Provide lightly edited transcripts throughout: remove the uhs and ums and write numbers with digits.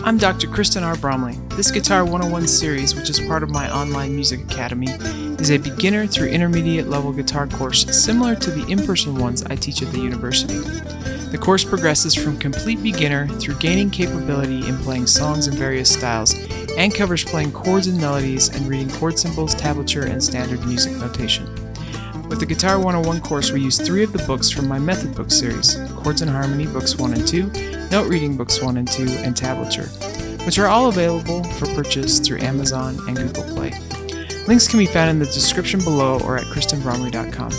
I'm Dr. Kristen R. Bromley. This Guitar 101 series, which is part of my online music academy, is a beginner through intermediate level guitar course similar to the in-person ones I teach at the university. The course progresses from complete beginner through gaining capability in playing songs in various styles and covers playing chords and melodies and reading chord symbols, tablature, and standard music notation. With the Guitar 101 course, we use 3 of the books from my method book series: Chords and Harmony books 1 and 2, Note Reading books 1 and 2, and Tablature, which are all available for purchase through Amazon and Google Play. Links can be found in the description below or at kristenbromley.com.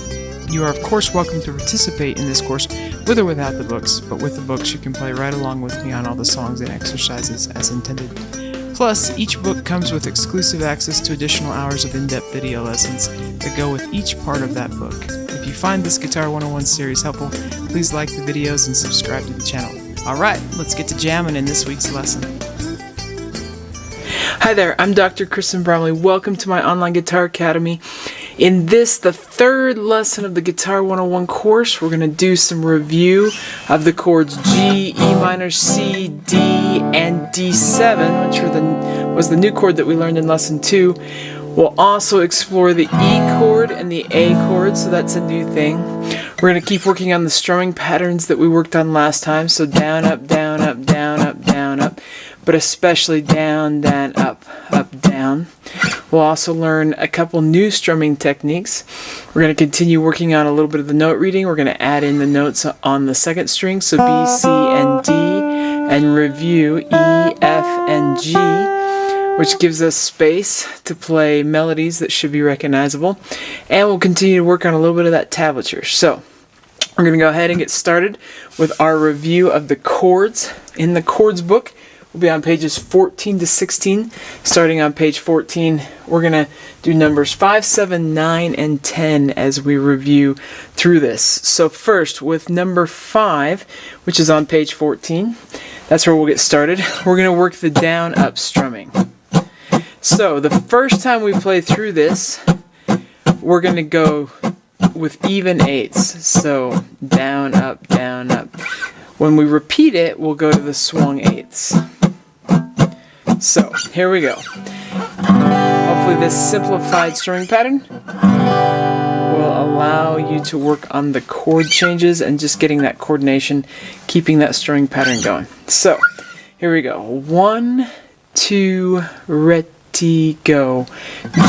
You are of course welcome to participate in this course with or without the books, but with the books you can play right along with me on all the songs and exercises as intended. Plus, each book comes with exclusive access to additional hours of in-depth video lessons that go with each part of that book. If you find this Guitar 101 series helpful, please like the videos and subscribe to the channel. Alright, let's get to jamming in this week's lesson. Hi there, I'm Dr. Kristen Bromley. Welcome to my online guitar academy. In this, the 3rd lesson of the Guitar 101 course, we're going to do some review of the chords G, E minor, C, D, and D7, which was the new chord that we learned in lesson 2. We'll also explore the E chord and the A chord, so that's a new thing. We're going to keep working on the strumming patterns that we worked on last time, so down, up, down, up, down, up, down, up, but especially down, down, up, up, down. We'll also learn a couple new strumming techniques. We're going to continue working on a little bit of the note reading. We're going to add in the notes on the 2nd string, so B, C, and D, and review E, F, and G, which gives us space to play melodies that should be recognizable. And we'll continue to work on a little bit of that tablature. So we're going to go ahead and get started with our review of the chords. In the chords book, we'll be on pages 14 to 16. Starting on page 14, we're going to do numbers 5, 7, 9, and 10 as we review through this. So first, with number 5, which is on page 14, that's where we'll get started. We're going to work the down-up strumming. So the first time we play through this, we're going to go with even 8ths. So down, up, down, up. When we repeat it, we'll go to the swung 8ths. So here we go. Hopefully this simplified strumming pattern will allow you to work on the chord changes and just getting that coordination, keeping that strumming pattern going. So here we go. 1, 2, ready, go. G.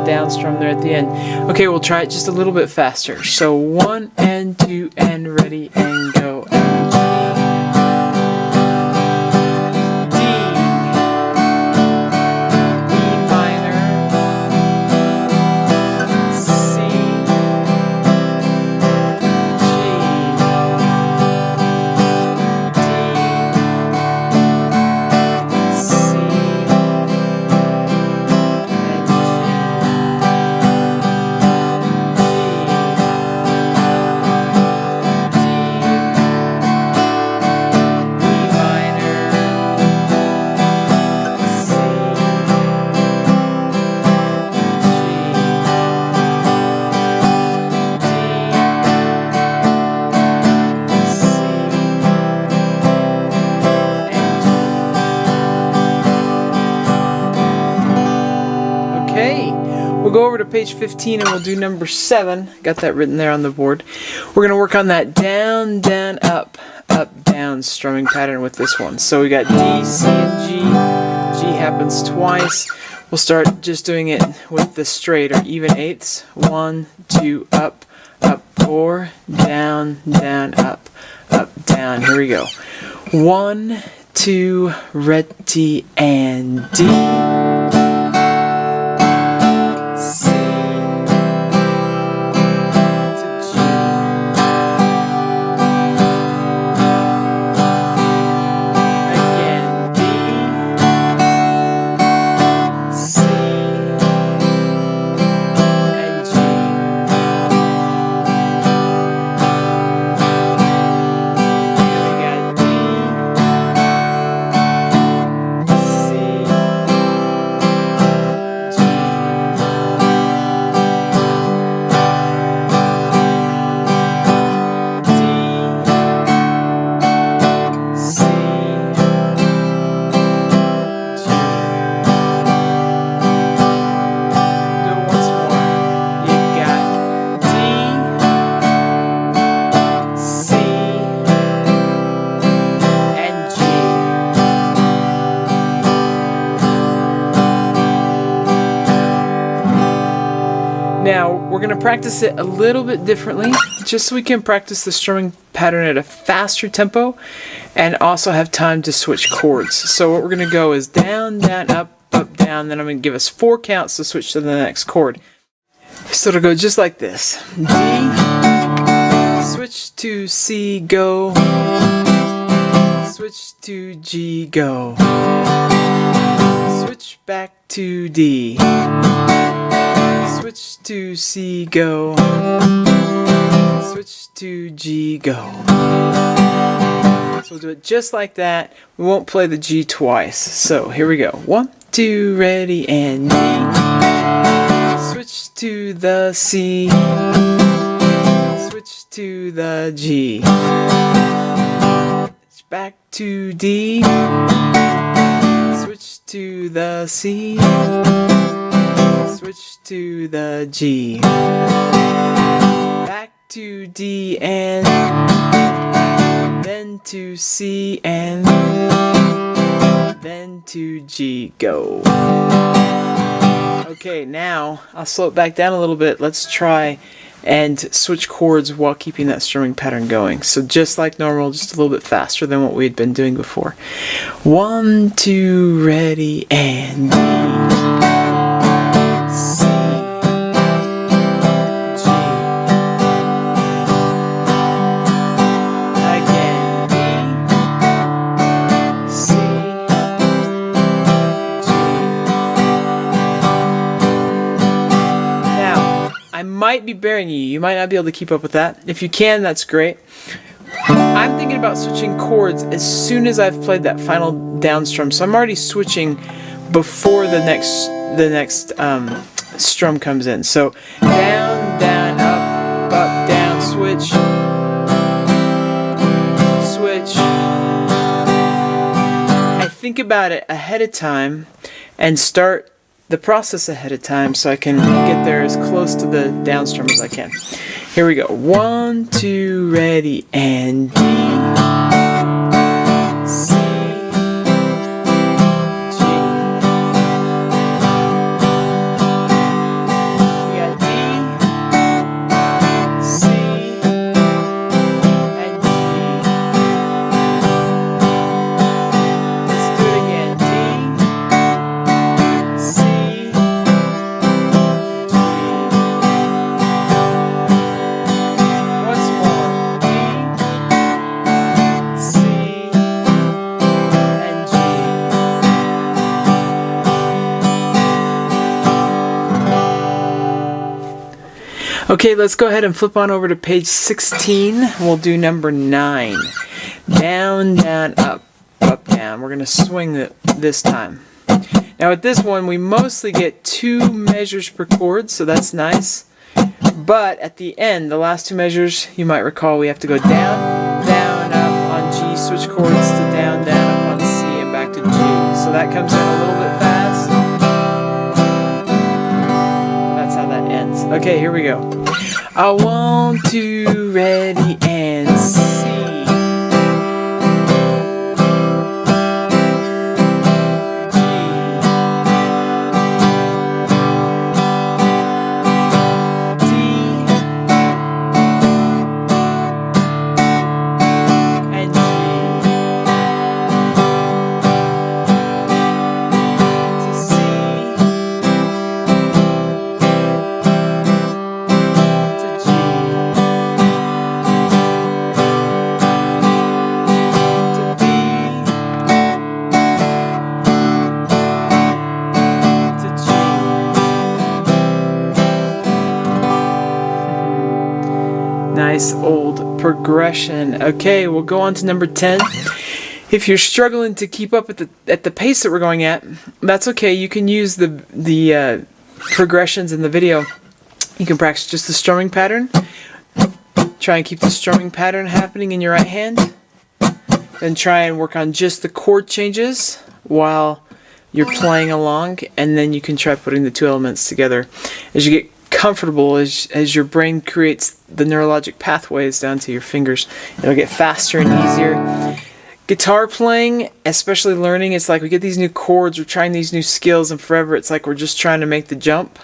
Down strum there at the end. Okay, we'll try it just a little bit faster. So 1 and 2 and ready and go. And G, D, E minor, C, we'll go over to page 15 and we'll do number 7. Got that written there on the board. We're going to work on that down, down, up, down strumming pattern with this one. So we got D, C, and G. G happens twice. We'll start just doing it with the straight or even eighths. 1, 2, up, up, 4, down, down, up, down. Here we go. 1, 2, ready, and D. Now, we're going to practice it a little bit differently, just so we can practice the strumming pattern at a faster tempo and also have time to switch chords. So what we're going to go is down, down, up, down, then I'm going to give us 4 counts to switch to the next chord. So it'll go just like this. D, switch to C, go, switch to G, go, switch back to D, switch to C, go, switch to G, go. So we'll do it just like that. We won't play the G twice. So here we go. 1, 2, ready, and D. Switch to the C, switch to the G, back to D, switch to the C, switch to the G, back to D, and then to C, and then to G, go. Okay, now I'll slow it back down a little bit. Let's try and switch chords while keeping that strumming pattern going. So just like normal, just a little bit faster than what we had been doing before. 1, 2, ready, and D, C, G, again, D, C, G. Now, I might be bearing you. You might not be able to keep up with that. If you can, that's great. I'm thinking about switching chords as soon as I've played that final down strum. So I'm already switching before the next strum comes in. So down, down, up, down, switch, switch. I think about it ahead of time and start the process ahead of time so I can get there as close to the down strum as I can. Here we go. 1, 2, ready, and D, C, G. We got D, C, and G. Let's do it again. D, C, okay, let's go ahead and flip on over to page 16. We'll do number 9. Down, down, up, down. We're going to swing it this time. Now with this one, we mostly get 2 measures per chord, so that's nice. But at the end, the last 2 measures, you might recall we have to go down, down, up on G, switch chords to down, down, up on C, and back to G. So that comes in a little bit fast. That's how that ends. Okay, here we go. I want to, ready, and C. G. nice old progression. Okay, we'll go on to number 10. If you're struggling to keep up at the pace that we're going at, that's okay. You can use the progressions in the video. You can practice just the strumming pattern. Try and keep the strumming pattern happening in your right hand. Then try and work on just the chord changes while you're playing along, and then you can try putting the two elements together. As you get comfortable, as your brain creates the neurologic pathways down to your fingers, it'll get faster and easier. Guitar playing, especially learning, it's like we get these new chords, we're trying these new skills, and forever it's like we're just trying to make the jump,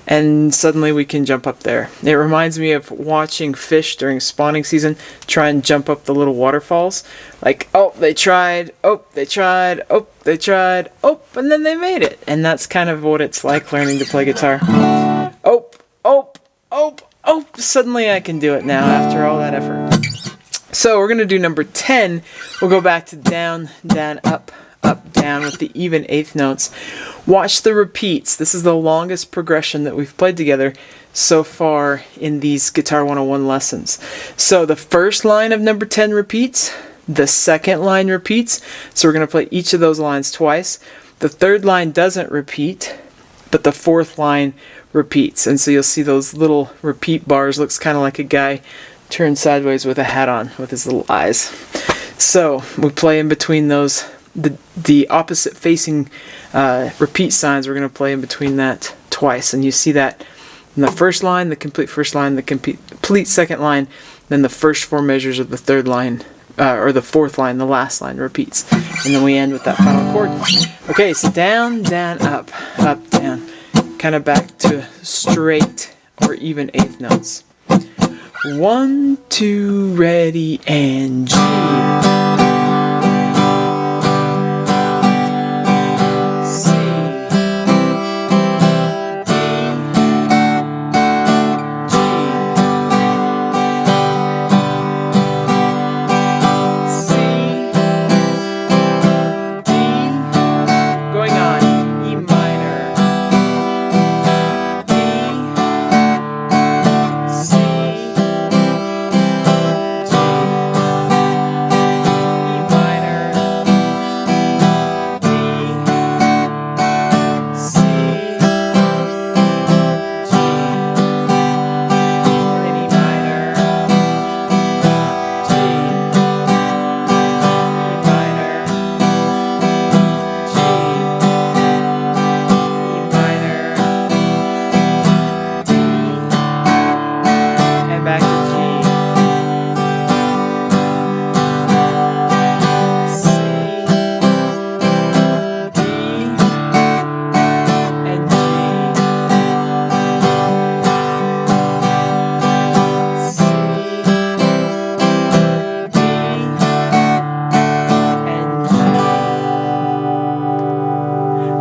and suddenly we can jump up there. It reminds me of watching fish during spawning season try and jump up the little waterfalls. Like, oh, they tried, oh, they tried, oh, they tried, oh, and then they made it. And that's kind of what it's like learning to play guitar. Oh, oh, oh, oh, suddenly I can do it now after all that effort. So we're going to do number 10. We'll go back to down, down, up, up, down with the even eighth notes. Watch the repeats. This is the longest progression that we've played together so far in these Guitar 101 lessons. So the first line of number 10 repeats. The second line repeats. So we're going to play each of those lines twice. The third line doesn't repeat, but the fourth line repeats. And so you'll see those little repeat bars. Looks kind of like a guy turned sideways with a hat on with his little eyes. So we play in between those, the opposite facing repeat signs. We're going to play in between that twice, and you see that in the first line, the complete first line, the complete second line, then the first four measures of the third line, or the fourth line, the last line repeats, and then we end with that final chord. Okay, so down, down, up, up, down, kind of back to straight or even eighth notes. 1, 2, ready, and G.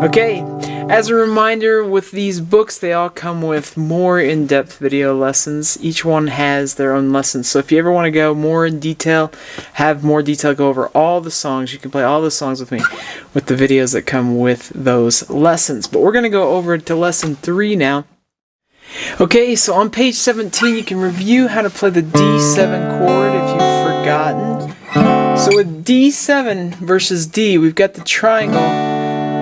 Okay, as a reminder, with these books, they all come with more in-depth video lessons. Each one has their own lessons. So if you ever want to go more in detail, have more detail, go over all the songs, you can play all the songs with me with the videos that come with those lessons. But we're going to go over to lesson 3 now. Okay, so on page 17, you can review how to play the D7 chord if you've forgotten. So with D7 versus D, we've got the triangle.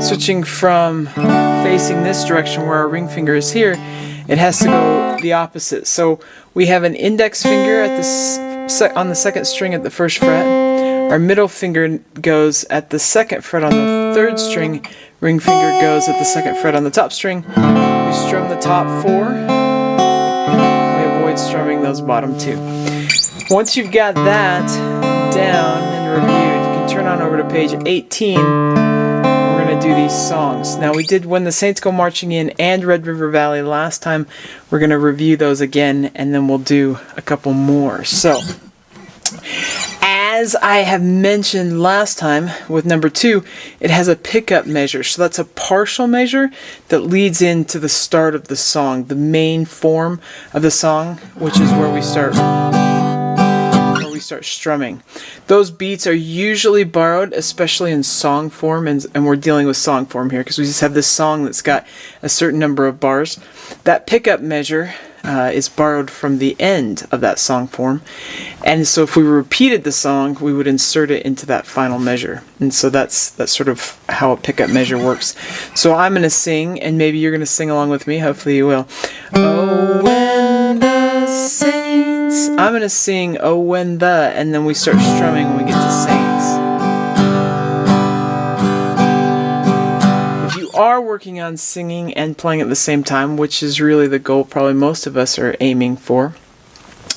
Switching from facing this direction where our ring finger is here, it has to go the opposite. So we have an index finger at on the second string at the first fret. Our middle finger goes at the second fret on the third string. Ring finger goes at the second fret on the top string. We strum the top 4. We avoid strumming those bottom 2. Once you've got that down and reviewed, you can turn on over to page 18. Do these songs. Now we did When the Saints Go Marching In and Red River Valley last time. We're going to review those again, and then we'll do a couple more. So, as I have mentioned last time with number 2, it has a pickup measure. So that's a partial measure that leads into the start of the song, the main form of the song, which is where we start strumming. Those beats are usually borrowed, especially in song form, and we're dealing with song form here because we just have this song that's got a certain number of bars. That pickup measure is borrowed from the end of that song form. And so if we repeated the song, we would insert it into that final measure. And so that's sort of how a pickup measure works. So I'm going to sing, and maybe you're going to sing along with me. Hopefully you will. Oh, when the saints. I'm going to sing Oh, when the, and then we start strumming when we get to saints. Are working on singing and playing at the same time, which is really the goal probably most of us are aiming for.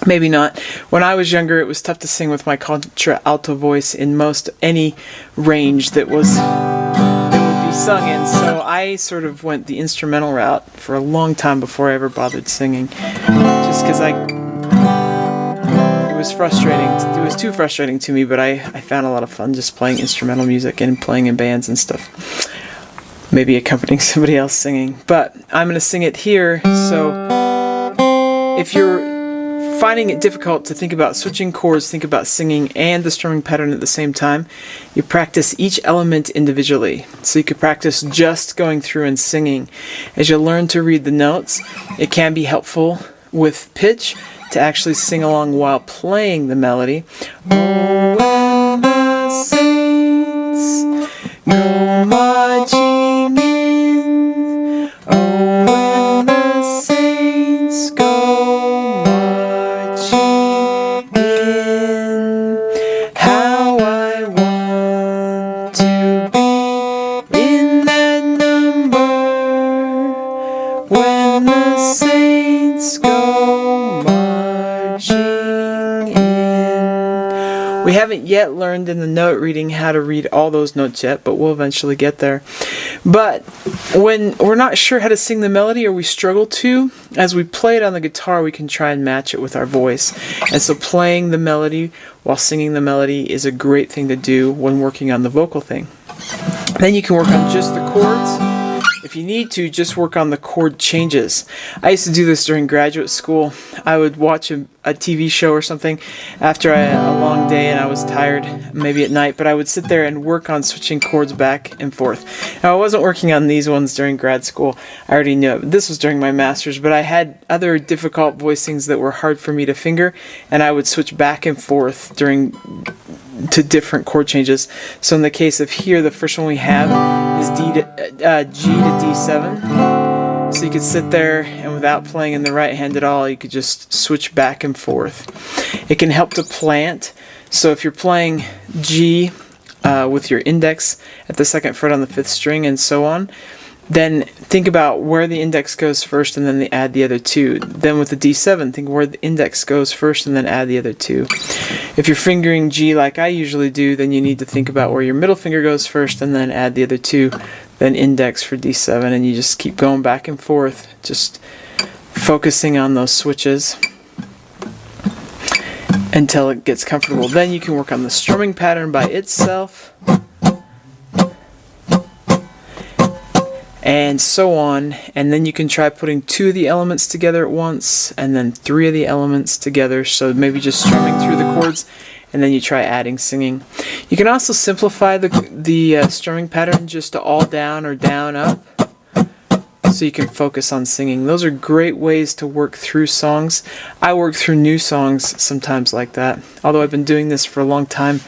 Maybe not. When I was younger, it was tough to sing with my contralto voice in most any range that would be sung in. So I sort of went the instrumental route for a long time before I ever bothered singing, just because it was frustrating. It was too frustrating to me, but I found a lot of fun just playing instrumental music and playing in bands and stuff. Maybe accompanying somebody else singing. But I'm going to sing it here, so if you're finding it difficult to think about switching chords, think about singing and the strumming pattern at the same time, you practice each element individually. So you could practice just going through and singing. As you learn to read the notes, it can be helpful with pitch to actually sing along while playing the melody. Oh, when the saints go marching in. Oh, when the saints go marching in. How I want to be in that number. When the saints go marching in. We haven't yet learned in the note reading how to read all those notes yet, but we'll eventually get there. But when we're not sure how to sing the melody, or we struggle to, as we play it on the guitar, we can try and match it with our voice. And so playing the melody while singing the melody is a great thing to do when working on the vocal thing. Then you can work on just the chords. If you need to, just work on the chord changes. I used to do this during graduate school. I would watch a TV show or something after a long day and I was tired, maybe at night, but I would sit there and work on switching chords back and forth. Now, I wasn't working on these ones during grad school. I already knew it. This was during my master's, but I had other difficult voicings that were hard for me to finger, and I would switch back and forth to different chord changes. So in the case of here, the first one we have is G to D7. So you could sit there and without playing in the right hand at all, you could just switch back and forth. It can help to plant. So if you're playing G with your index at the second fret on the 5th string and so on, then think about where the index goes first and then add the other two. Then with the D7, think where the index goes first and then add the other two. If you're fingering G like I usually do, then you need to think about where your middle finger goes first and then add the other two, then index for D7, and you just keep going back and forth, just focusing on those switches until it gets comfortable. Then you can work on the strumming pattern by itself, and so on, and then you can try putting 2 of the elements together at once and then 3 of the elements together, so maybe just strumming through the chords, and then you try adding singing. You can also simplify the strumming pattern just to all down or down up, so you can focus on singing. Those are great ways to work through songs. I work through new songs sometimes like that. Although I've been doing this for a long time,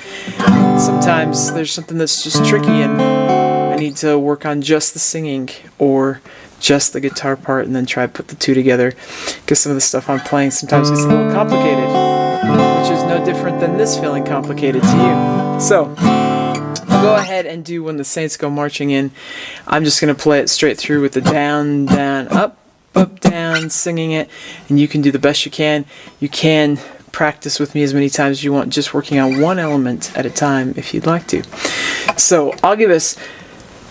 sometimes there's something that's just tricky and I need to work on just the singing or just the guitar part and then try to put the two together, because some of the stuff I'm playing sometimes gets a little complicated, which is no different than this feeling complicated to you. So I'll go ahead and do When the Saints Go Marching In. I'm just going to play it straight through with the down, down, up, down, singing it, and you can do the best you can. You can practice with me as many times as you want, just working on one element at a time if you'd like to. So I'll give us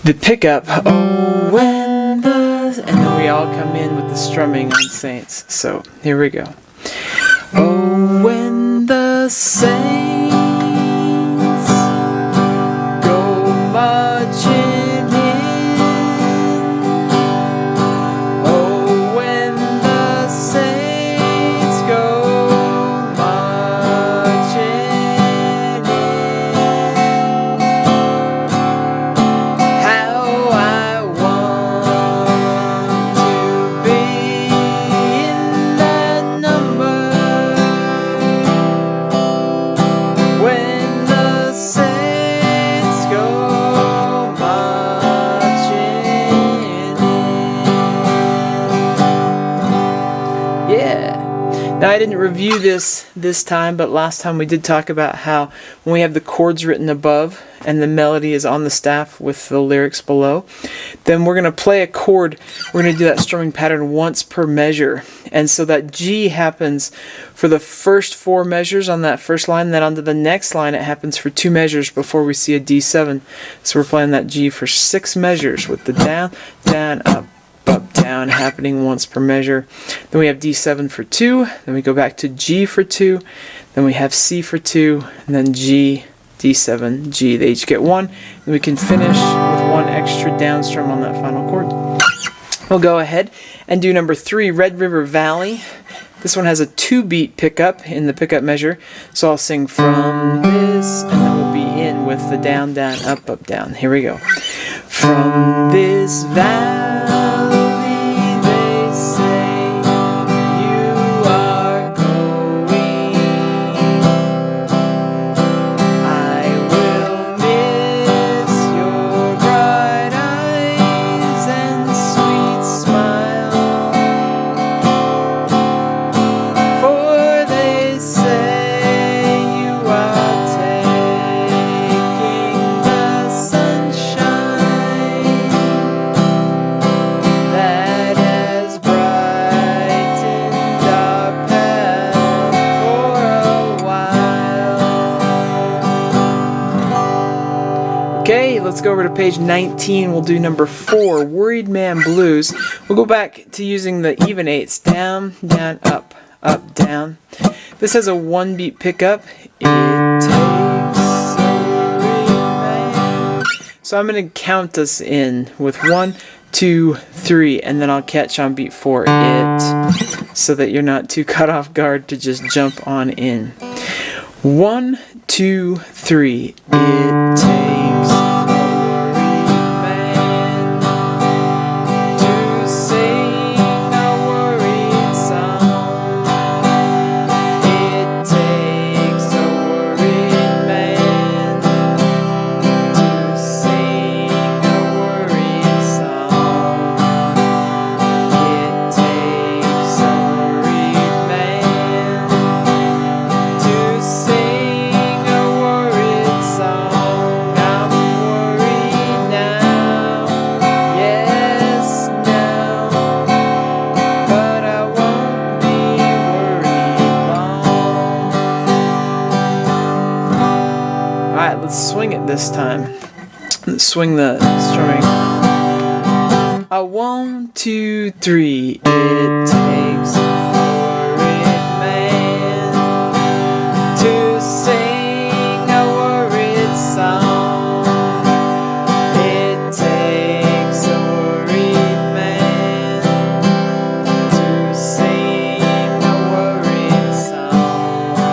the pickup, oh, when the, and then we all come in with the strumming on Saints. So here we go. Oh, when the saints go marching in. Oh, when the saints go marching in. How I want to be in Now I didn't review this time, but last time we did talk about how when we have the chords written above and the melody is on the staff with the lyrics below, then we're going to play a chord. We're going to do that strumming pattern once per measure. And so that G happens for the first 4 measures on that first line, then onto the next line it happens for 2 measures before we see a D7. So we're playing that G for 6 measures with the down, down, up, down happening once per measure. Then we have D7 for 2, then we go back to G for 2, then we have C for 2, and then G, D7, G. They each get 1, and we can finish with 1 extra down strum on that final chord. We'll go ahead and do number 3, Red River Valley. This one has a 2-beat pickup in the pickup measure, so I'll sing from this, and then we'll be in with the down, down, up, down. Here we go. From this valley they say you are going, I will miss your bright eyes and sweet smile, for they say you are taking the sunshine that has brightened our path for a while. Okay, let's go over to page 19. We'll do number 4, Worried Man Blues. We'll go back to using the even 8s, down, down, up, down. This has a 1-beat pickup. It takes a worried man. So I'm going to count us in with 1, 2, 3, and then I'll catch on beat 4, it, so that you're not too caught off guard to just jump on in. 1, 2, 3, it takes a worried man to sing a worried song. It takes a worried man to sing a worried song. It takes a worried man to sing a worried song. I'm worried now, yes now, but I won't be worried long. Alright, let's swing it this time. Let's swing the strumming. 1, 2, 3. It takes a worried man to sing a worried song. It takes a worried man to sing a worried song.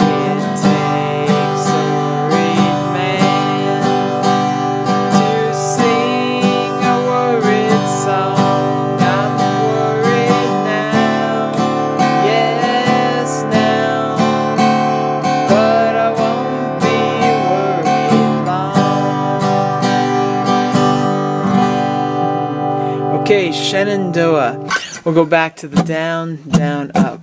It takes a worried man to sing a worried song. I'm worried now, yes now, but I won't be worried long. Okay, Shenandoah. We'll go back to the down, down, up,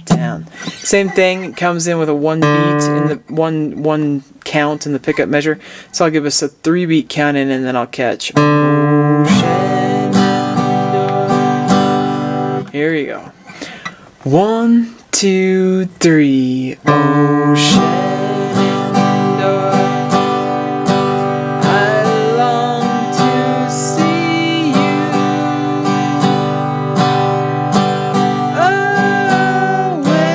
down. Same thing, it comes in with a 1 beat in the one count in the pickup measure. So I'll give us a 3-beat count in, and then I'll catch. Oh, Shenandoah. Here you go. 1, 2, 3. Oh, Shenandoah, I long to see you away.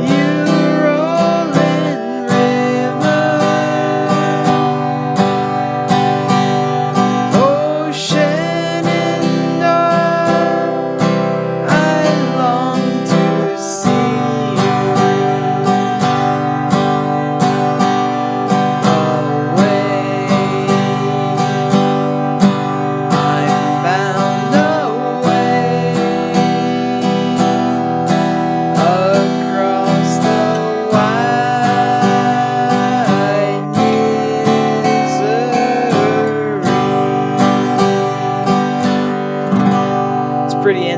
You rolling river, oh Shenandoah, I long to see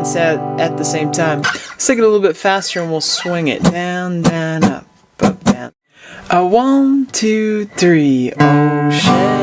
dance at the same time. Let's take it a little bit faster and we'll swing it. Down, down, up, down. 1, 2, 3. Ocean.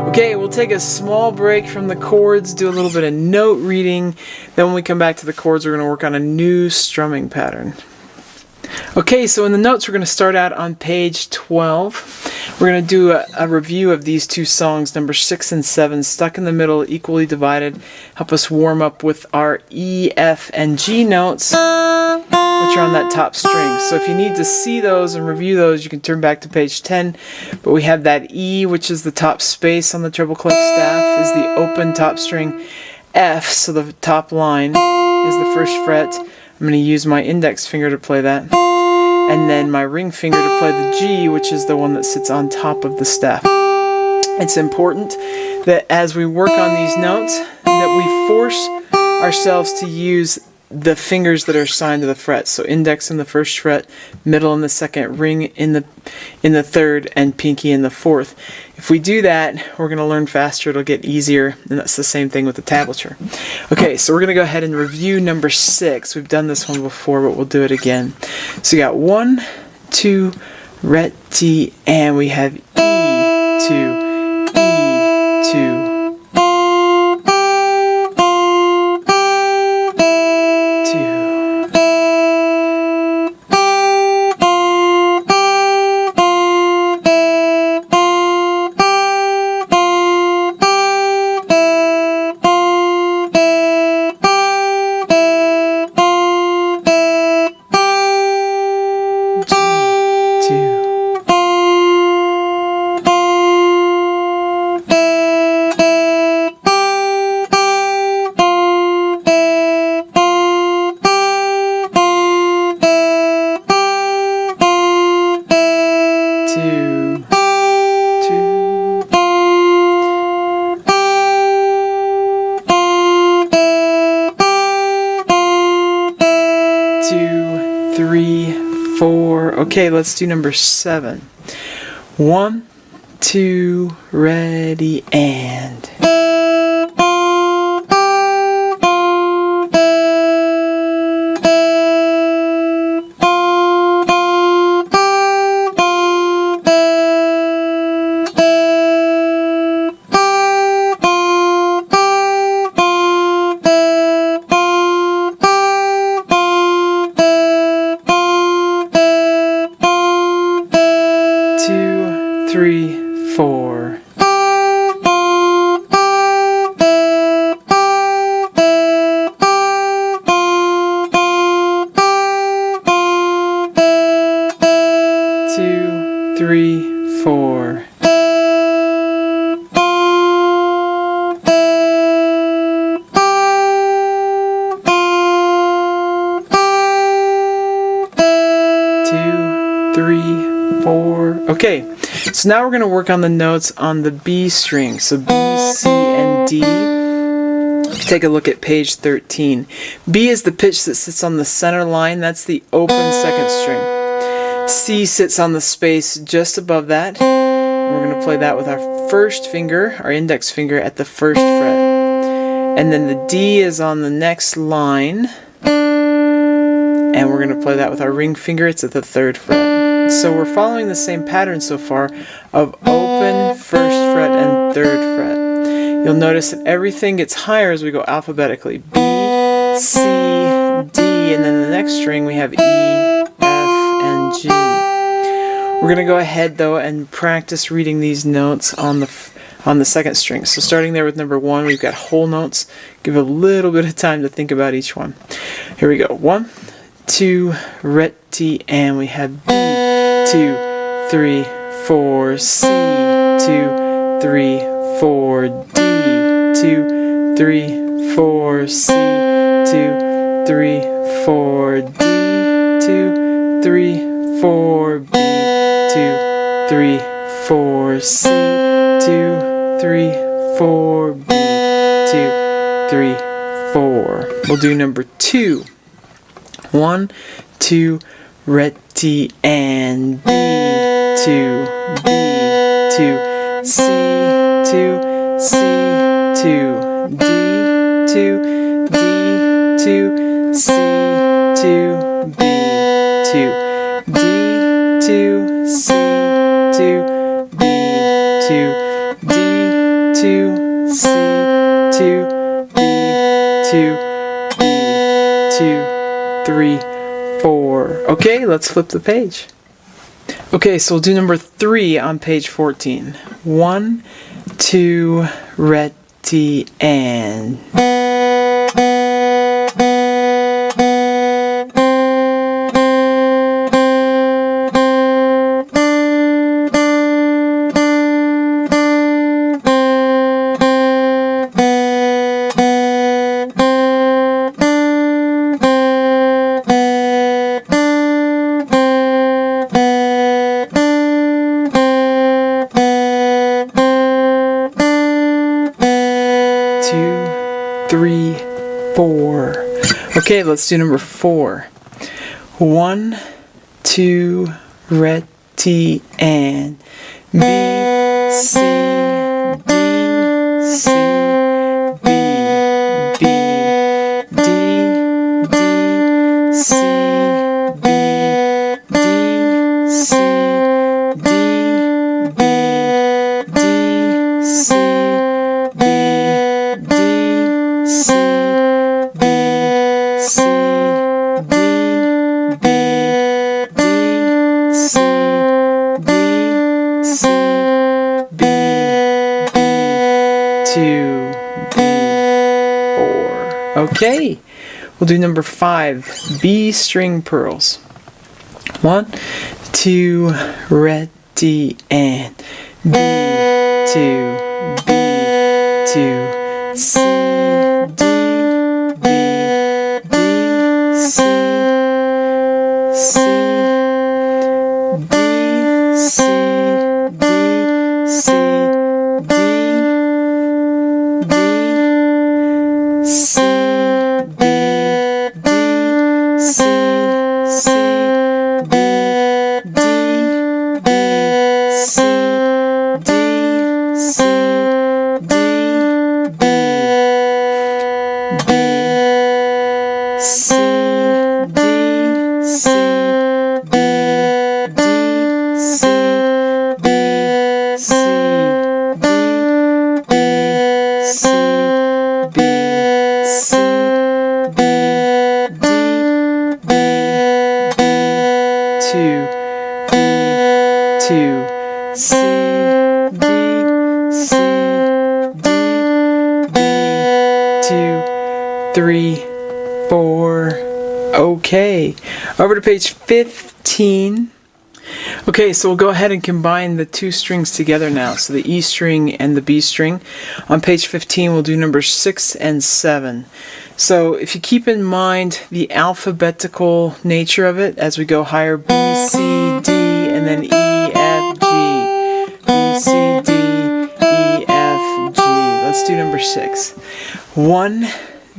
Okay, we'll take a small break from the chords, do a little bit of note reading. Then when we come back to the chords, we're going to work on a new strumming pattern. Okay, so in the notes, we're going to start out on page 12. We're going to do a review of these two songs, number 6 and 7, stuck in the middle, equally divided. Help us warm up with our E, F, and G notes, which are on that top string. So if you need to see those and review those, you can turn back to page 10. But we have that E, which is the top space on the treble clef staff, is the open top string. F, so the top line, is the first fret. I'm going to use my index finger to play that. And then my ring finger to play the G, which is the one that sits on top of the staff. It's important that as we work on these notes, that we force ourselves to use the fingers that are assigned to the frets. So index in the first fret, middle in the second, ring in the third, and pinky in the fourth. If we do that, we're going to learn faster, it'll get easier, and that's the same thing with the tablature. Okay, so we're going to go ahead and review number 6. We've done this one before, but we'll do it again. So you got 1, 2, ready, and we have E, 2, E, 2. 3, 4. Okay, let's do number 7. 1, 2, ready, and. 3, 4. Two, 3, 4. Two, 3, 4. Okay. So now we're going to work on the notes on the B string. So B, C, and D. Take a look at page 13. B is the pitch that sits on the center line. That's the open second string. C sits on the space just above that. And we're going to play that with our first finger, our index finger, at the first fret. And then the D is on the next line. And we're going to play that with our ring finger. It's at the third fret. So we're following the same pattern so far of open, first fret, and third fret. You'll notice that everything gets higher as we go alphabetically. B, C, D, and then the next string we have E, F, and G. We're going to go ahead though and practice reading these notes on on the second string. So starting there with number 1, we've got whole notes. Give a little bit of time to think about each one. Here we go. 1, 2, ret, T, and we have B, 2, 3, 4, C, 2, 3, 4, D, 2, 3, 4, C, 2, 3, 4, D, 2, 3, 4, B, 2, 3, 4, C, 2, 3, 4, B, 2, 3, 4. We'll do number 2. 1, 2, ret, T, and B, 2, B, 2, C, 2, C, 2, D, 2, D, 2, C, 2, B, 2, D, 2, C, 2, B, 2, D, 2, C, 2, B, 2, B, 2, 3, 4. Okay, let's flip the page. Okay, so we'll do number 3 on page 14. 1, 2, ret, T, and. Okay, let's do number 4. 1, 2, ret, T, and B, C, D, C, B, B, D, D, C, B, D, C, D, B, D, C, B, D, C, C, D, B, D, C, B, C, B, B, 2, B, 4. Okay, we'll do number 5, B string pearls. 1, 2, ret, T, and B, 2, B, 2, C, D, B, C, C, D, C, D, C, D, D, C, B, D, C, C, B, D, B, C, D, C, D, B, B, C, D, C, B, D, C, B, C, D, B, C, B, C, B, D, B, B, 2, B, 2, C, D, C, D, B, 2, 3, 4. Okay, over to page 15. Okay, so we'll go ahead and combine the 2 strings together now, so the E string and the B string. On page 15 we'll do numbers 6 and 7. So if you keep in mind the alphabetical nature of it as we go higher, B, C, D, and then E, F, G. B, C, D, E, F, G. Let's do number 6. 1,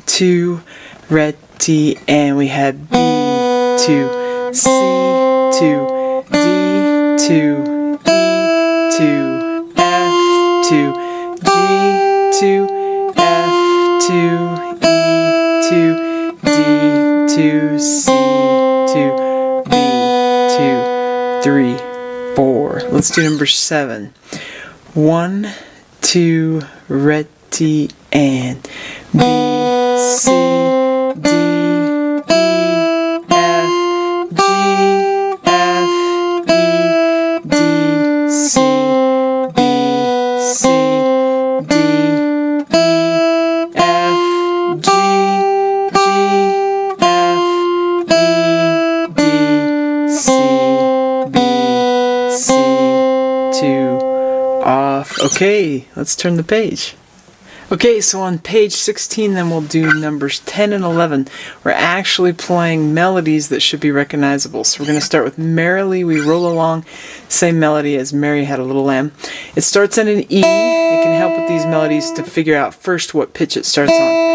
2, ret, T, and we have B, 2, C, 2, D, 2, E, 2, F, 2, G, 2, F, 2, E, 2, D, 2, C, 2, B, 2, 3, 4. Let's do number 7. 1, 2, ret, T, and B, C, D, E, F, G, F, E, D, C, B, C, C, 2, off. Okay, let's turn the page. Okay, so on page 16 then we'll do numbers 10 and 11. We're actually playing melodies that should be recognizable. So we're going to start with Merrily We Roll Along, same melody as Mary Had a Little Lamb. It starts in an E. It can help with these melodies to figure out first what pitch it starts on.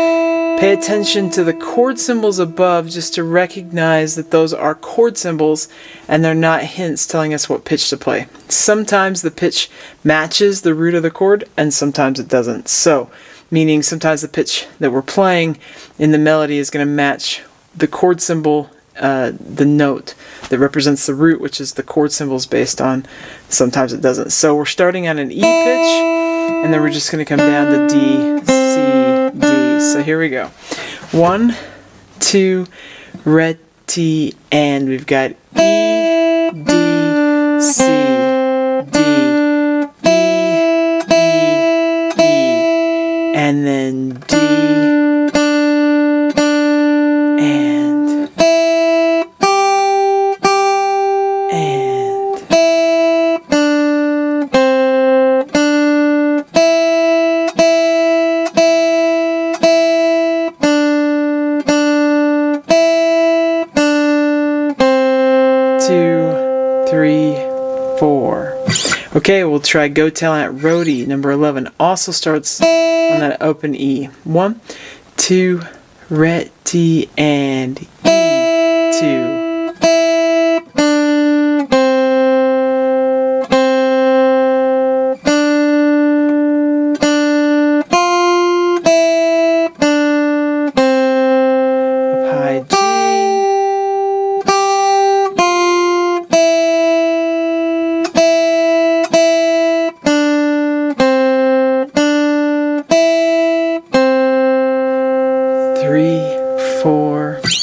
Pay attention to the chord symbols above just to recognize that those are chord symbols and they're not hints telling us what pitch to play. Sometimes the pitch matches the root of the chord and sometimes it doesn't. So, meaning sometimes the pitch that we're playing in the melody is going to match the chord symbol, the note that represents the root, which is the chord symbols based on. Sometimes it doesn't. So we're starting on an E pitch and then we're just going to come down to D, C, D. So here we go. 1, 2, re, ti, and we've got E, D, C, D, E, E, E, and then D, and 2, 3, 4. Okay, we'll try Go Tell Aunt Rhody, number 11. Also starts on that open E. 1, 2, re, ti, and E, 2.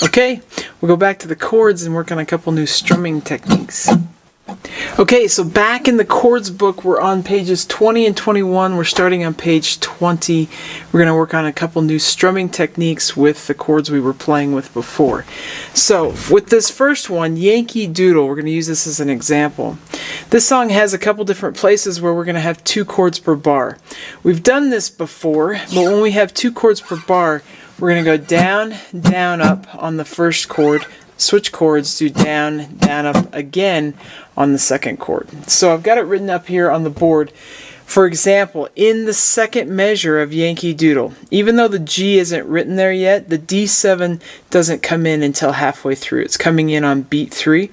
Okay, we'll go back to the chords and work on a couple new strumming techniques. Okay, so back in the chords book, we're on pages 20 and 21. We're starting on page 20. We're going to work on a couple new strumming techniques with the chords we were playing with before. So, with this first one, Yankee Doodle, we're going to use this as an example. This song has a couple different places where we're going to have 2 chords per bar. We've done this before, but when we have 2 chords per bar, we're going to go down, down, up on the first chord, switch chords, do down, down, up again on the second chord. So I've got it written up here on the board. For example, in the second measure of Yankee Doodle, even though the G isn't written there yet, the D7 doesn't come in until halfway through. It's coming in on beat 3.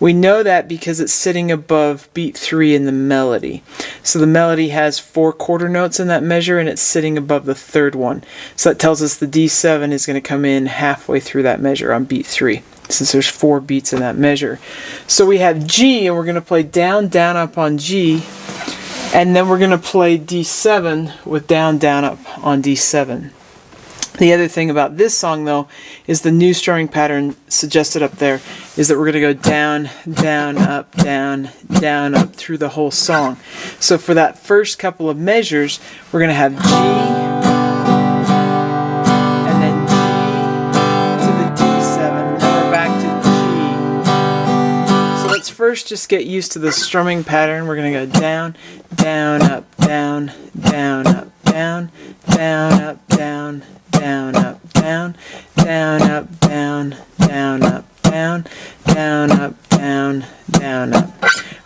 We know that because it's sitting above beat 3 in the melody. So the melody has 4 quarter notes in that measure and it's sitting above the third one. So that tells us the D7 is going to come in halfway through that measure on beat 3, since there's 4 beats in that measure. So we have G, and we're going to play down, down, up on G, and then we're going to play D7 with down, down, up on D7. The other thing about this song, though, is the new strumming pattern suggested up there is that we're going to go down, down, up, down, down, up through the whole song. So for that first couple of measures, we're going to have G, and then G to the D7, and then we're back to G. So let's first just get used to the strumming pattern. We're going to go down, down, up, down, down, up, down, down, up, down, down, up, down, down, up, down, down, up, down, down, up, down, down, up.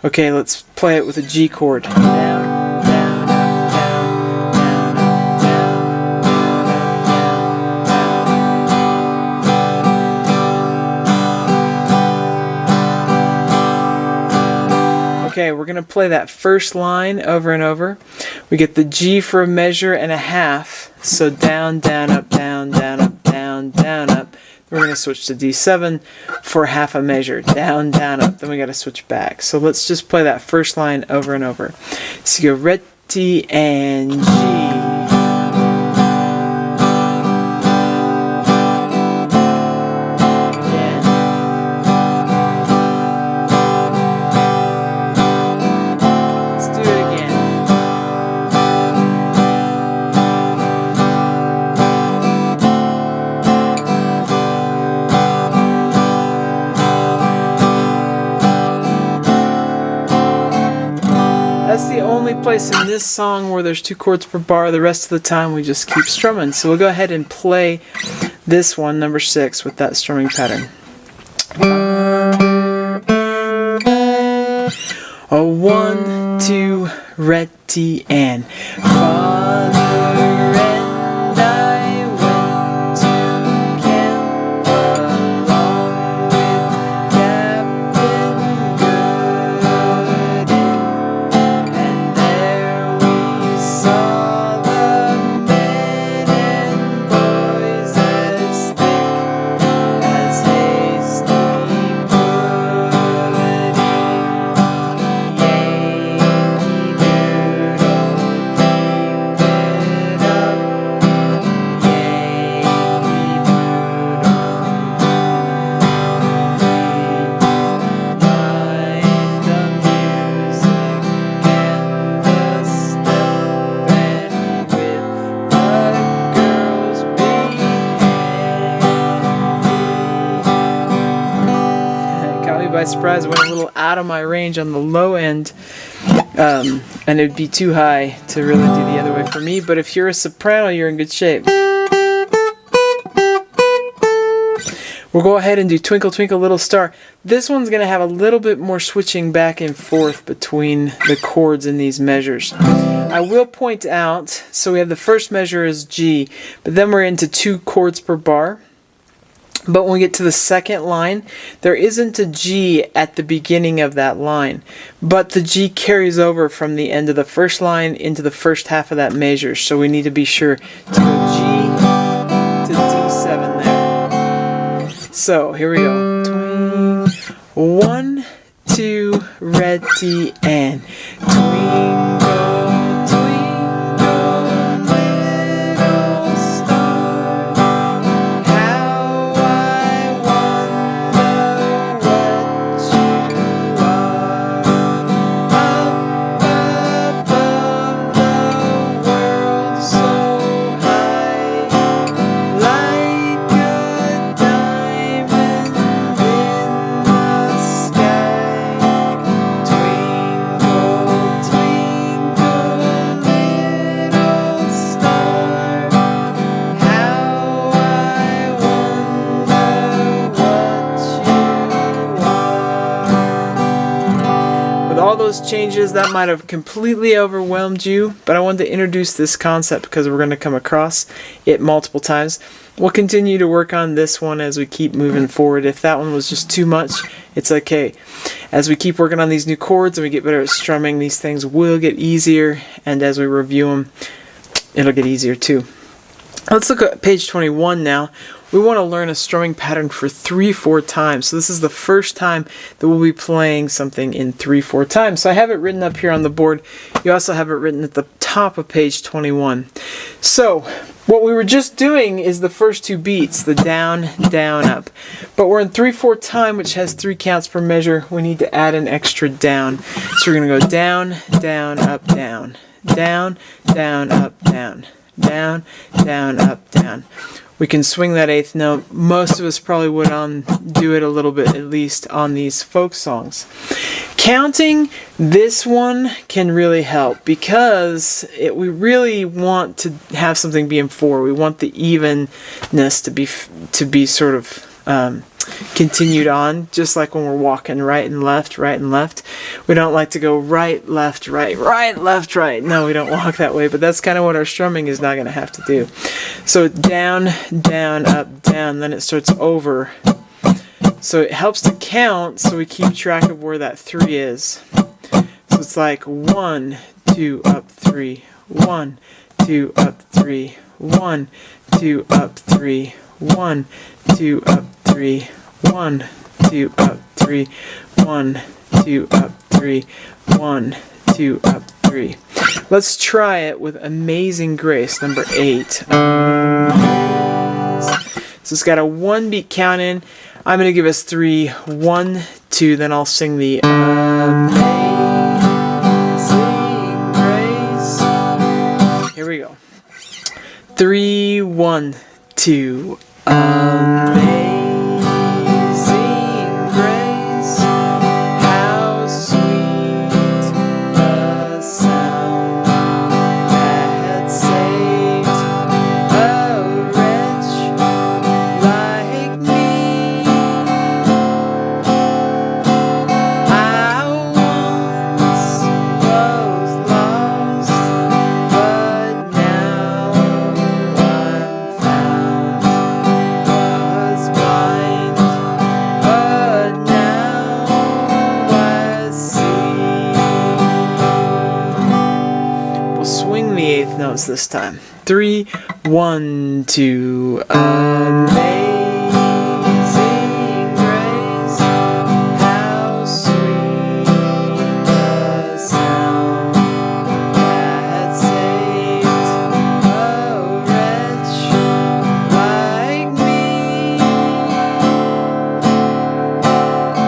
Okay, let's play it with a G chord. Down, down, up, down, down, up, down, down. Okay, we're going to play that first line over and over. We get the G for a measure and a half. So down, down, up, down, down, up, down, down, up. We're going to switch to D7 for half a measure. Down, down, up. Then we got to switch back. So let's just play that first line over and over. So you go re, ti, and G. That's the only place in this song where there's 2 chords per bar. The rest of the time we just keep strumming. So we'll go ahead and play this one, number 6, with that strumming pattern. A 1, 2, ready, and Father and I went to camp along with Captain Good, and there we saw the men and boys as thick as hasty pudding. By surprise, I went a little out of my range on the low end, and it'd be too high to really do the other way for me, but if you're a soprano, you're in good shape. We'll go ahead and do Twinkle Twinkle Little Star. This one's going to have a little bit more switching back and forth between the chords in these measures. I will point out, so we have the first measure is G, but then we're into 2 chords per bar. But when we get to the second line, there isn't a G at the beginning of that line. But the G carries over from the end of the first line into the first half of that measure. So we need to be sure to go G to D7 there. So here we go. 1, 2, ready, and twinkle. All those changes, that might have completely overwhelmed you, but I wanted to introduce this concept because we're going to come across it multiple times. We'll continue to work on this one as we keep moving forward. If that one was just too much, it's okay. As we keep working on these new chords and we get better at strumming, these things will get easier, and as we review them, it'll get easier too. Let's look at page 21 now. We want to learn a strumming pattern for 3/4 times. So this is the first time that we'll be playing something in 3/4 times. So I have it written up here on the board. You also have it written at the top of page 21. So what we were just doing is the first 2 beats, the down, down, up. But we're in 3/4 time, which has 3 counts per measure. We need to add an extra down. So we're going to go down, down, up, down, down, down, up, down, down, down, up, down. We can swing that 8th note. Most of us probably would do it a little bit, at least on these folk songs. Counting this one can really help because we really want to have something be in 4. We want the evenness to be sort of continued on, just like when we're walking right and left, right and left. We don't like to go right, left, right, right, left, right. No, we don't walk that way, but that's kind of what our strumming is not going to have to do. So down, down, up, down, then it starts over. So it helps to count so we keep track of where that 3 is. So it's like 1, 2, up, 3, 1, 2, up, 3, 1, 2, up, 3, 1, 2, up, 3, 1, 2, up, 3, 1, 2, up, 3, 1, 2, up, 3. Let's try it with Amazing Grace, number 8. So it's got a 1 beat count in. I'm going to give us 3, 1, 2, then I'll sing the Amazing Grace. Here we go. 3, 1, 2, Amazing Grace, how sweet the pause this time. 3, 1, 2. Amazing grace, how sweet the sound that saved a wretch like me.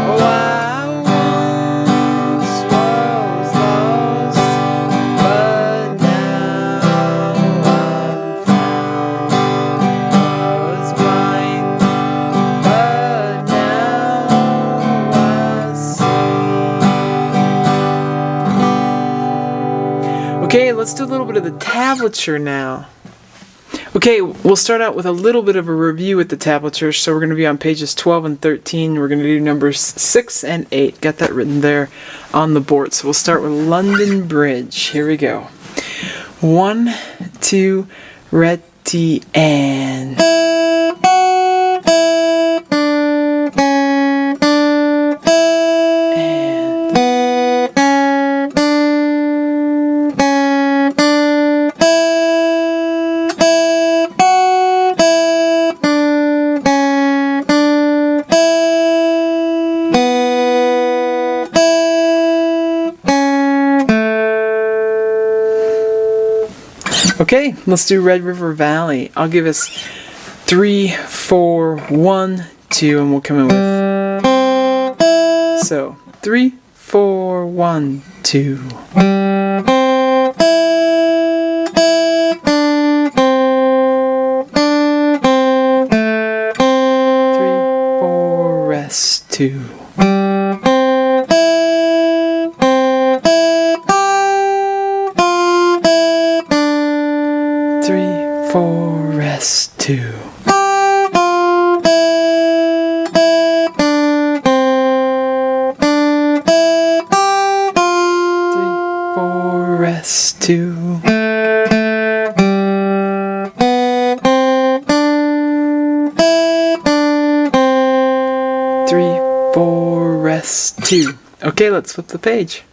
Oh, I once was lost, but now I'm found. Was blind, but now I see. Okay, let's do a little bit of the tablature now. Okay, we'll start out with a little bit of a review with the tablature. So we're going to be on pages 12 and 13. We're going to do numbers 6 and 8. Got that written there on the board. So we'll start with London Bridge. Here we go. 1, 2, ready, and. Okay, let's do Red River Valley. I'll give us 3, 4, 1, 2, and we'll come in with. So 3, 4, 1, 2. 3, 4, rest 2. 3, 4, rest 2. 3, 4, rest 2. 3, 4, rest 2. Okay, let's flip the page.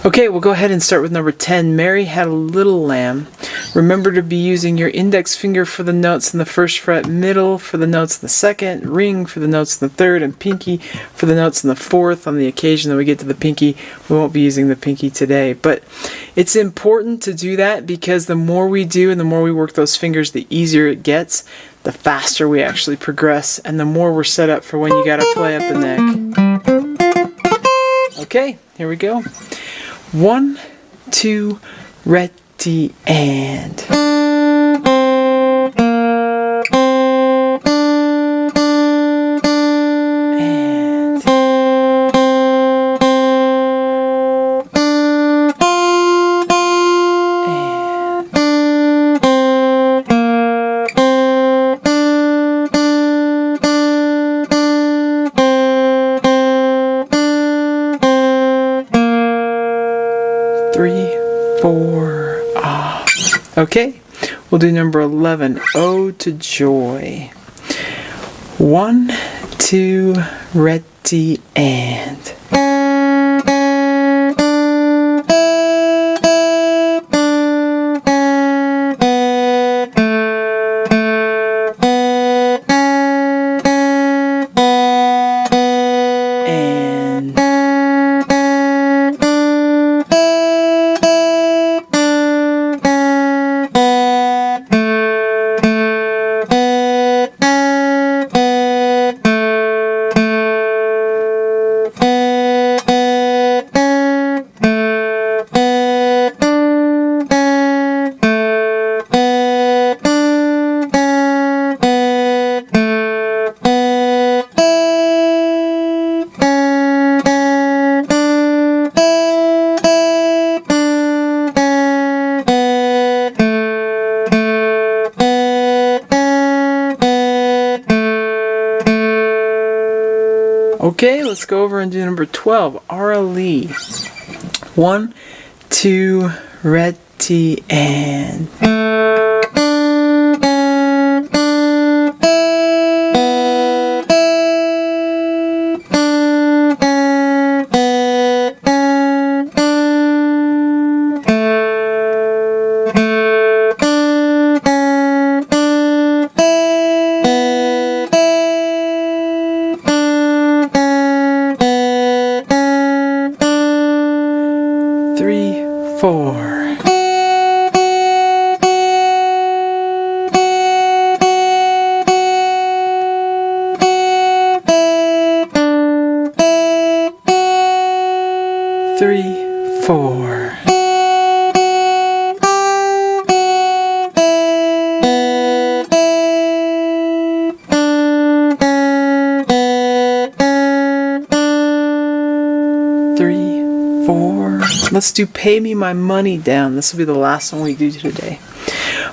Okay, we'll go ahead and start with number 10. Mary Had a Little Lamb. Remember to be using your index finger for the notes in the first fret, middle for the notes in the second, ring for the notes in the third, and pinky for the notes in the fourth. On the occasion that we get to the pinky, we won't be using the pinky today. But it's important to do that because the more we do and the more we work those fingers, the easier it gets, the faster we actually progress, and the more we're set up for when you gotta play up the neck. Okay, here we go. 1, 2, ready, and. Okay, we'll do number 11, Ode to Joy. 1, 2, ready, and. Okay, let's go over and do number 12, Ara Lee. 1, 2, ready, and. 3, 3, 4. Three, 4. Three, 4. Let's do Pay Me My Money Down. This will be the last one we do today.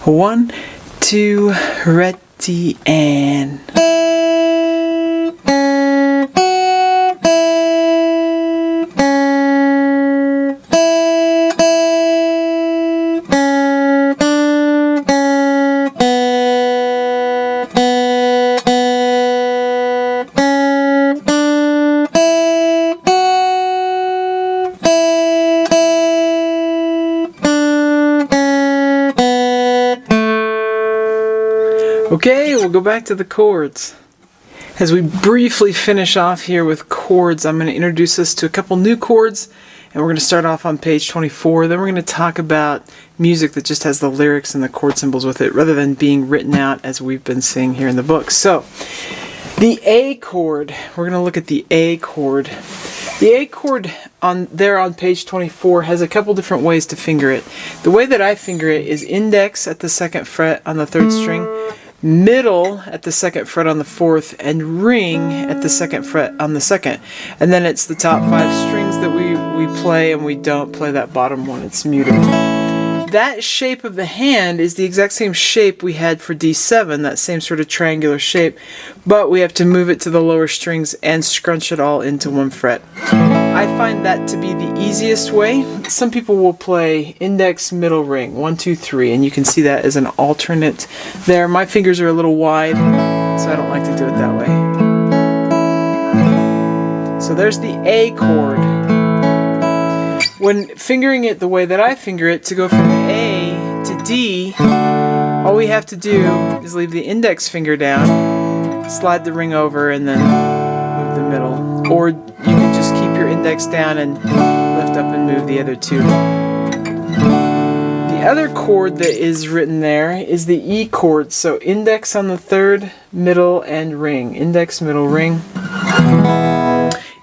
1, 2, ready, and... Okay, we'll go back to the chords. As we briefly finish off here with chords, I'm going to introduce us to a couple new chords, and we're going to start off on page 24. Then we're going to talk about music that just has the lyrics and the chord symbols with it, rather than being written out as we've been seeing here in the book. So, the A chord, we're going to look at the A chord. The A chord on page 24 has a couple different ways to finger it. The way that I finger it is index at the 2nd fret on the 3rd string, middle at the 2nd fret on the 4th, and ring at the 2nd fret on the 2nd. And then it's the top 5 strings that we play, and we don't play that bottom one, it's muted. That shape of the hand is the exact same shape we had for D7, that same sort of triangular shape, but we have to move it to the lower strings and scrunch it all into 1 fret. I find that to be the easiest way. Some people will play index, middle, ring, 1, 2, 3, and you can see that as an alternate there. My fingers are a little wide, so I don't like to do it that way. So there's the A chord. When fingering it the way that I finger it, to go from A to D, all we have to do is leave the index finger down, slide the ring over, and then move the middle. Or you can just keep your index down and lift up and move the other two. The other chord that is written there is the E chord. So index on the 3rd, middle, and ring. Index, middle, ring.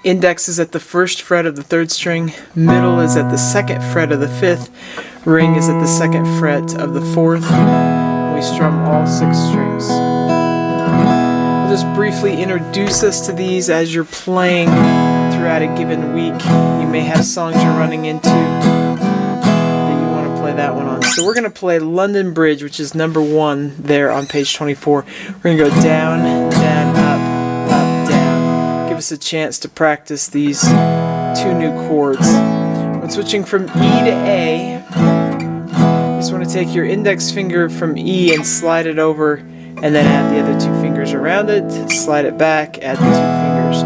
Index is at the 1st fret of the 3rd string, middle is at the 2nd fret of the 5th, ring is at the 2nd fret of the 4th. We strum all 6 strings. I'll just briefly introduce us to these as you're playing throughout a given week. You may have songs you're running into that you want to play that one on. So we're going to play London Bridge, which is number 1 there on page 24. We're going to go down, down, up, give us a chance to practice these 2 new chords. When switching from E to A, you just want to take your index finger from E and slide it over, and then add the other 2 fingers around it, slide it back, add the 2 fingers.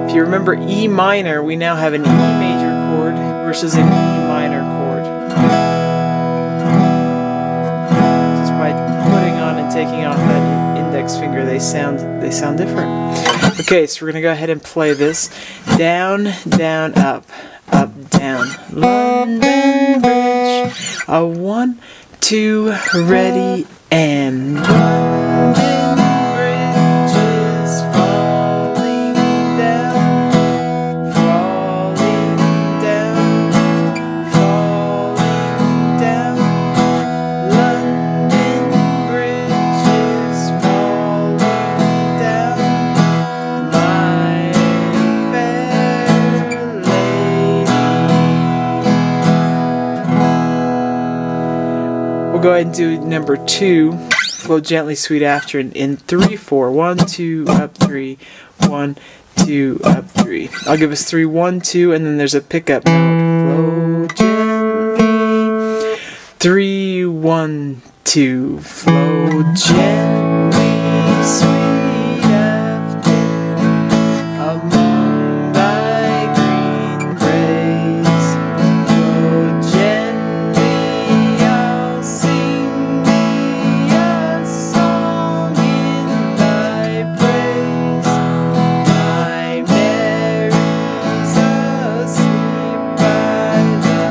If you remember E minor, we now have an E major chord versus an E minor chord. Just by putting on and taking off that index finger, they sound different. Okay, so we're going to go ahead and play this. Down, down, up, down. London Bridge. 1, 2, ready, and London Bridge is falling down, falling down, falling down. London Bridge is falling down, my fair lady. We'll go ahead and do number 2. Flow gently, sweet after, in 3, 4. 1, 2, up, 3. 1, 2, up, 3. I'll give us 3, 1, 2, and then there's a pickup note. Flow gently. 3, 1, 2. Flow gently, sweet after, among thy green braes. Flow gently, I'll sing thee a song in thy praise. My Mary's asleep by the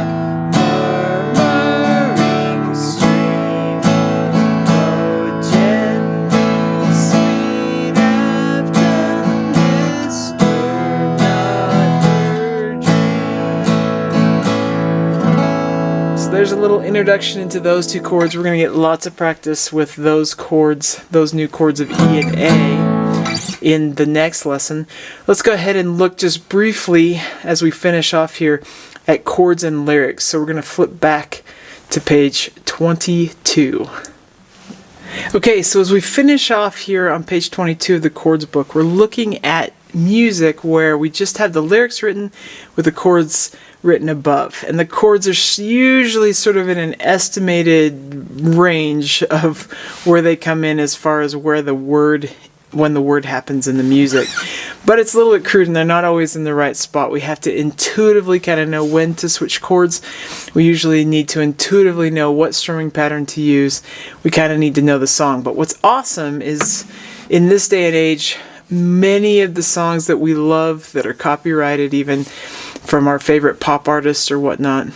there's a little introduction into those two chords. We're going to get lots of practice with those chords, those new chords of E and A in the next lesson. Let's go ahead and look just briefly as we finish off here at chords and lyrics. So we're going to flip back to page 22. Okay, so as we finish off here on page 22 of the chords book, we're looking at music where we just have the lyrics written with the chords written above, and the chords are usually sort of in an estimated range of where they come in as far as where the word, when the word happens in the music. But it's a little bit crude and they're not always in the right spot. We have to intuitively kind of know when to switch chords. We usually need to intuitively know what strumming pattern to use. We kind of need to know the song. But what's awesome is in this day and age, many of the songs that we love that are copyrighted, even from our favorite pop artists or whatnot,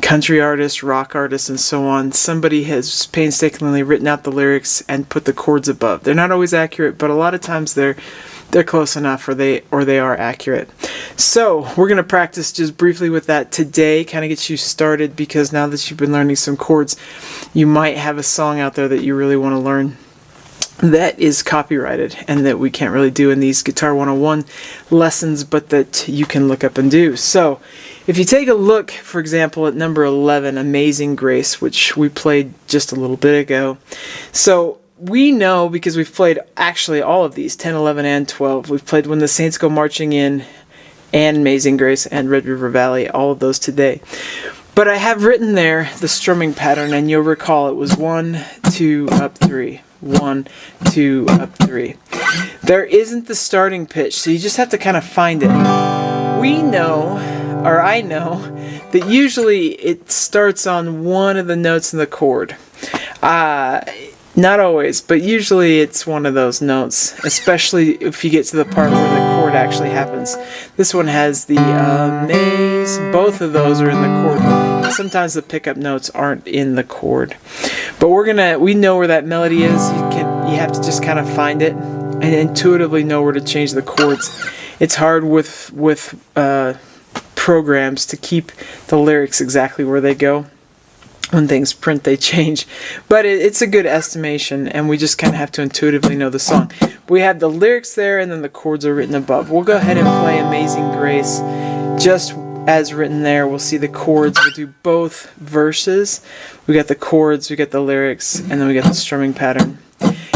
country artists, rock artists, and so on, somebody has painstakingly written out the lyrics and put the chords above. They're not always accurate, but a lot of times they're close enough, or they are accurate. So we're going to practice just briefly with that today, kind of get you started, because now that you've been learning some chords, you might have a song out there that you really want to learn that is copyrighted and that we can't really do in these Guitar 101 lessons, but that you can look up and do. So if you take a look, for example, at number 11, Amazing Grace, which we played just a little bit ago. So we know, because we've played actually all of these, 10, 11, and 12. We've played When the Saints Go Marching In and Amazing Grace and Red River Valley, all of those today. But I have written there the strumming pattern, and you'll recall it was 1, 2, up, 3. 1, 2, up, 3. There isn't the starting pitch, so you just have to kind of find it. We know, or I know, that usually it starts on one of the notes in the chord. Not always, but usually it's one of those notes, especially if you get to the part where the chord actually happens. This one has the amaze. Both of those are in the chord. Sometimes the pickup notes aren't in the chord. But we know where that melody is. You have to just kind of find it and intuitively know where to change the chords. It's hard with programs to keep the lyrics exactly where they go. When things print, they change, but it's a good estimation, and we just kind of have to intuitively know the song. We have the lyrics there, and then the chords are written above. We'll go ahead and play Amazing Grace just as written there. We'll see the chords. We'll do both verses. We got the chords, we got the lyrics, and then we got the strumming pattern.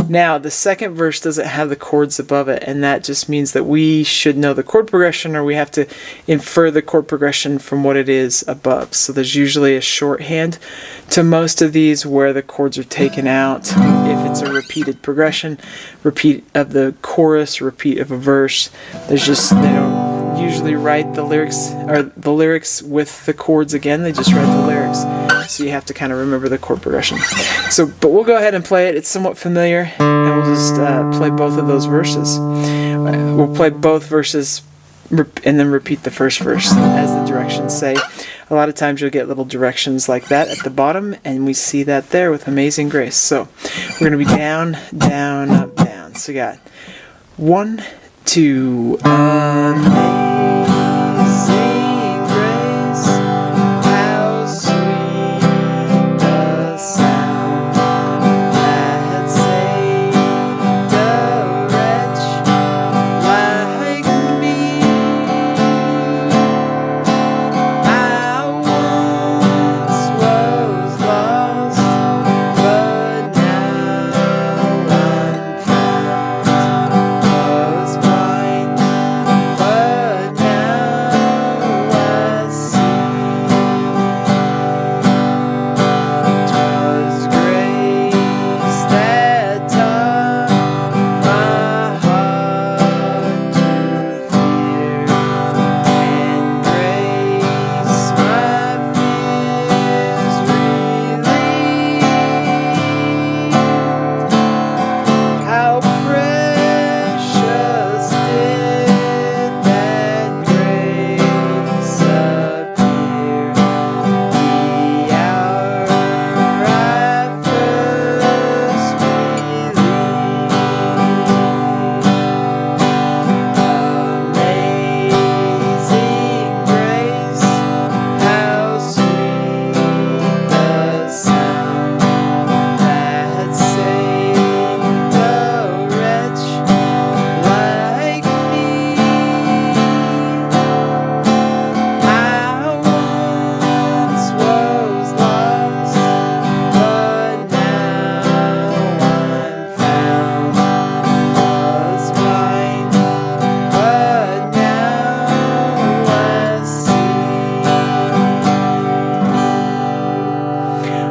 Now, the second verse doesn't have the chords above it, and that just means that we should know the chord progression, or we have to infer the chord progression from what it is above. So there's usually a shorthand to most of these where the chords are taken out. If it's a repeated progression, repeat of the chorus, repeat of a verse, they don't usually write the lyrics with the chords again. They just write the lyrics. So you have to kind of remember the chord progression. But we'll go ahead and play it. It's somewhat familiar, and we'll just play both of those verses. We'll play both verses and then repeat the first verse as the directions say. A lot of times you'll get little directions like that at the bottom, and we see that there with Amazing Grace. So we're going to be down, down, up, down. So we got 1, 2, amazing.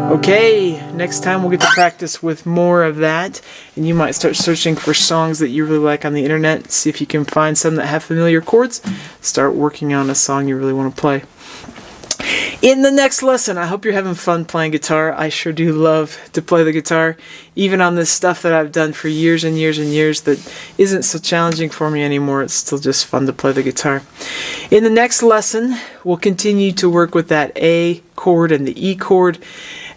Okay, next time we'll get to practice with more of that, and you might start searching for songs that you really like on the internet, see if you can find some that have familiar chords, start working on a song you really want to play. In the next lesson, I hope you're having fun playing guitar. I sure do love to play the guitar, even on this stuff that I've done for years and years and years that isn't so challenging for me anymore. It's still just fun to play the guitar. In the next lesson, we'll continue to work with that A chord and the E chord,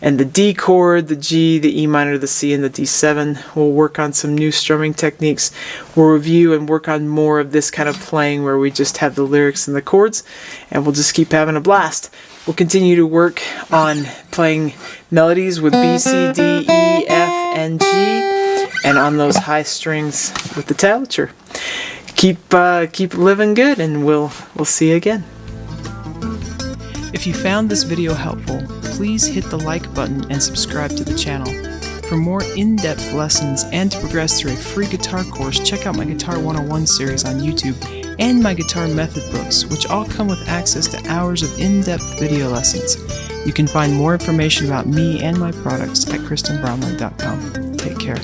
and the D chord, the G, the E minor, the C, and the D7. We'll work on some new strumming techniques. We'll review and work on more of this kind of playing where we just have the lyrics and the chords, and we'll just keep having a blast. We'll continue to work on playing melodies with B, C, D, E, F, and G, and on those high strings with the tablature. Keep living good, and we'll see you again. If you found this video helpful, please hit the like button and subscribe to the channel. For more in-depth lessons and to progress through a free guitar course, check out my Guitar 101 series on YouTube and my guitar method books, which all come with access to hours of in-depth video lessons. You can find more information about me and my products at KristenBromley.com. Take care.